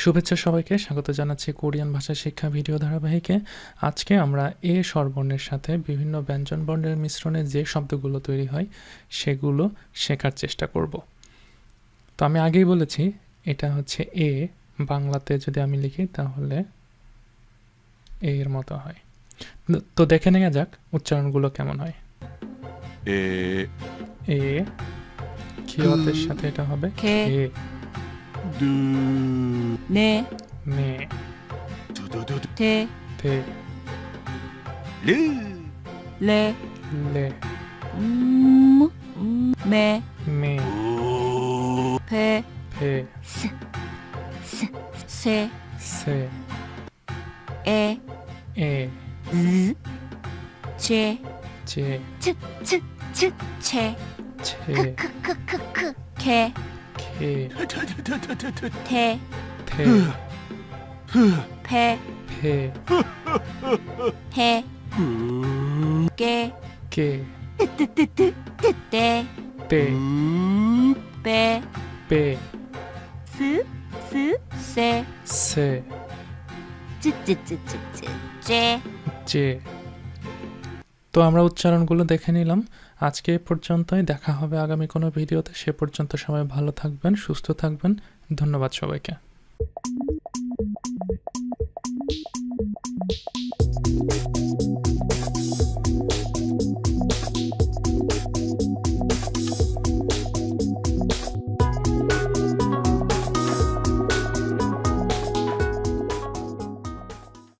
শুভেচ্ছা সবাইকে, স্বাগত জানাচ্ছি কোরিয়ান ভাষা শিক্ষা ভিডিও ধারাবাহিকে। আজকে আমরা এ স্বরবর্ণের সাথে বিভিন্ন ব্যঞ্জন বর্ণের মিশ্রণে যে শব্দগুলো তৈরি হয় সেগুলো শেখার চেষ্টা করব। তো আমি আগেই বলেছি এটা হচ্ছে এ, বাংলাতে যদি আমি লিখি তাহলে এর মতো হয়। তো দেখে নেওয়া যাক উচ্চারণগুলো কেমন হয়। এ এ কিয়তের সাথে এটা হবে কে, এ, দু 네, নে, 두두두두 대, তে, 르 레, লে, 매, মে, 오 배, ফে, 세, সে, 에, এ, 제, চে, 체, ছে, 개, খে, 태, থে, 폐, ফে, 해, 깨, কে, 떼, তে, 빼, পে, 세, সে, 제, চে। তো আমরা উচ্চারণগুলো দেখে নিলাম। আজকে এই পর্যন্তই, দেখা হবে আগামী কোনো ভিডিওতে। সে পর্যন্ত সবাই ভালো থাকবেন, সুস্থ থাকবেন। ধন্যবাদ সবাইকে।